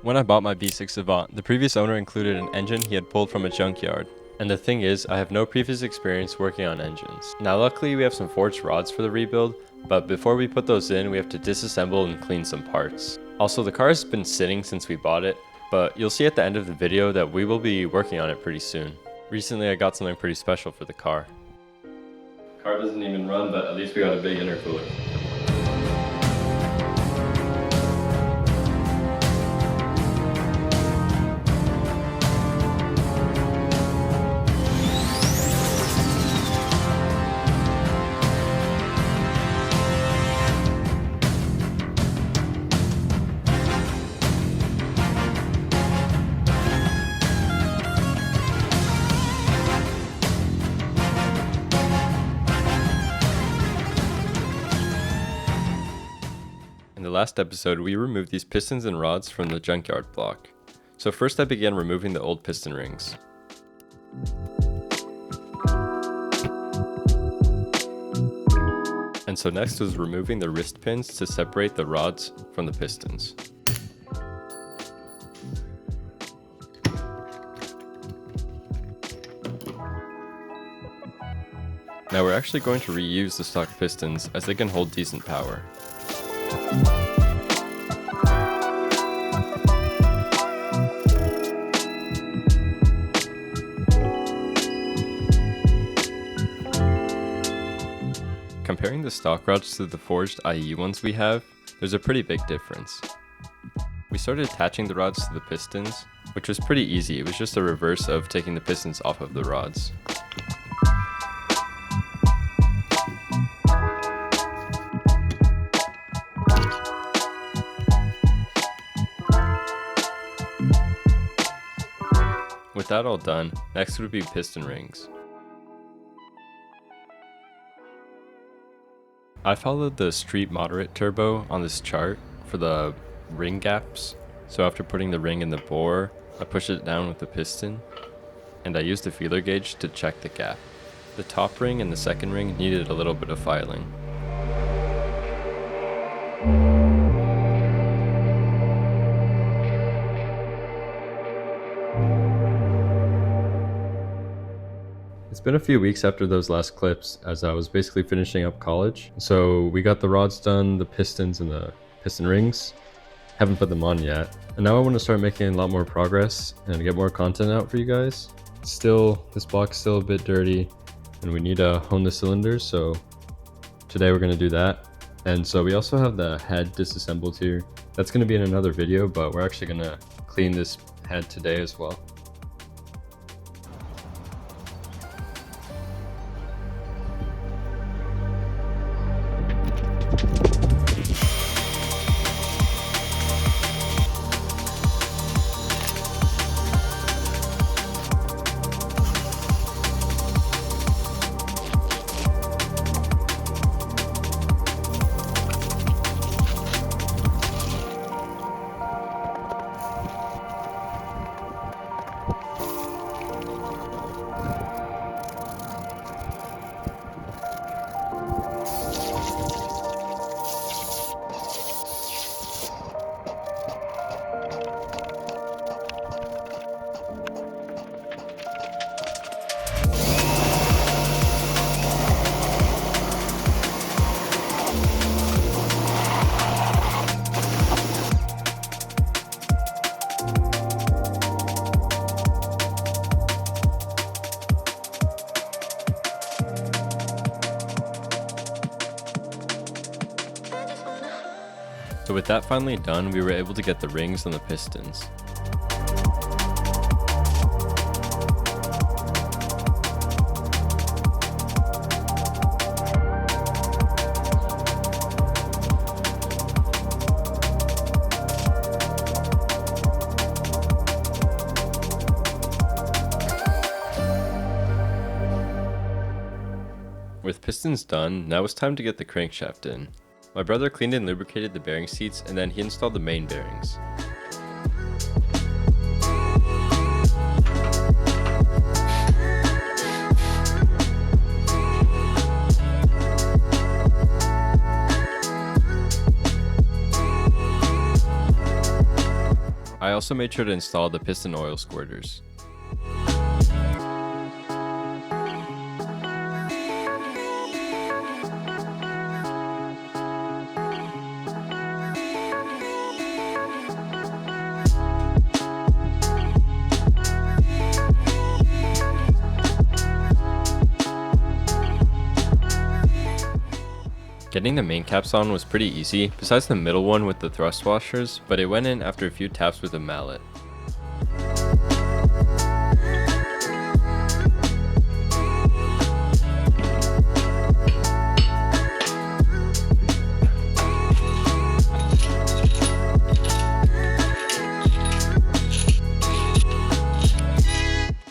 When I bought my V6 Avant, the previous owner included an engine he had pulled from a junkyard. And the thing is, I have no previous experience working on engines. Now luckily we have some forged rods for the rebuild, but before we put those in, we have to disassemble and clean some parts. Also, the car has been sitting since we bought it, but you'll see at the end of the video that we will be working on it pretty soon. Recently I got something pretty special for the car. Car doesn't even run, but at least we got a big intercooler. In the last episode, we removed these pistons and rods from the junkyard block. So first I began removing the old piston rings. And so next was removing the wrist pins to separate the rods from the pistons. Now we're actually going to reuse the stock pistons as they can hold decent power. Comparing the stock rods to the forged IE ones we have, there's a pretty big difference. We started attaching the rods to the pistons, which was pretty easy. It was just a reverse of taking the pistons off of the rods. With that all done, next would be piston rings. I followed the street moderate turbo on this chart for the ring gaps. So after putting the ring in the bore, I pushed it down with the piston, and I used the feeler gauge to check the gap. The top ring and the second ring needed a little bit of filing. It's been a few weeks after those last clips as I was basically finishing up college. So we got the rods done, the pistons and the piston rings. Haven't put them on yet. And now I want to start making a lot more progress and get more content out for you guys. Still, this block's still a bit dirty and we need to hone the cylinders. So today we're going to do that. And so we also have the head disassembled here. That's going to be in another video, but we're actually going to clean this head today as well. So with that finally done, we were able to get the rings on the pistons. With pistons done, now it's time to get the crankshaft in. My brother cleaned and lubricated the bearing seats, and then he installed the main bearings. I also made sure to install the piston oil squirters. Getting the main caps on was pretty easy, besides the middle one with the thrust washers, but it went in after a few taps with a mallet.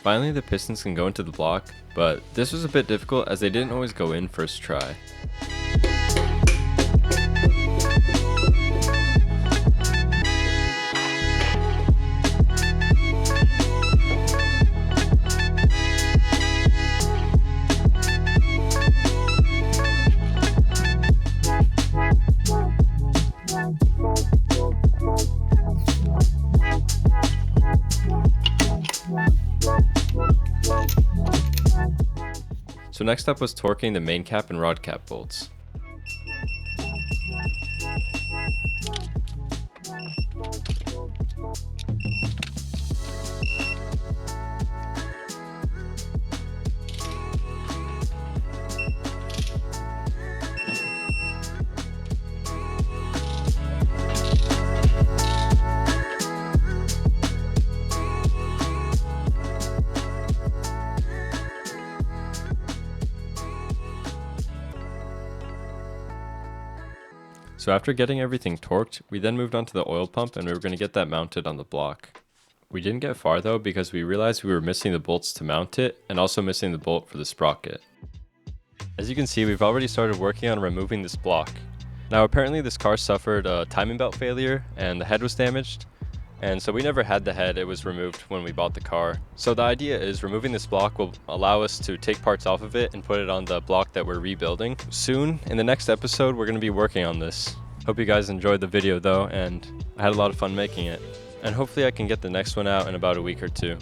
Finally, the pistons can go into the block, but this was a bit difficult as they didn't always go in first try. So next up was torquing the main cap and rod cap bolts. So after getting everything torqued, we then moved on to the oil pump and we were going to get that mounted on the block. We didn't get far though because we realized we were missing the bolts to mount it and also missing the bolt for the sprocket. As you can see, we've already started working on removing this block. Now apparently this car suffered a timing belt failure and the head was damaged, and so we never had the head. It was removed when we bought the car. So the idea is removing this block will allow us to take parts off of it and put it on the block that we're rebuilding. Soon, in the next episode, we're going to be working on this. Hope you guys enjoyed the video though, and I had a lot of fun making it. And hopefully I can get the next one out in about a week or two.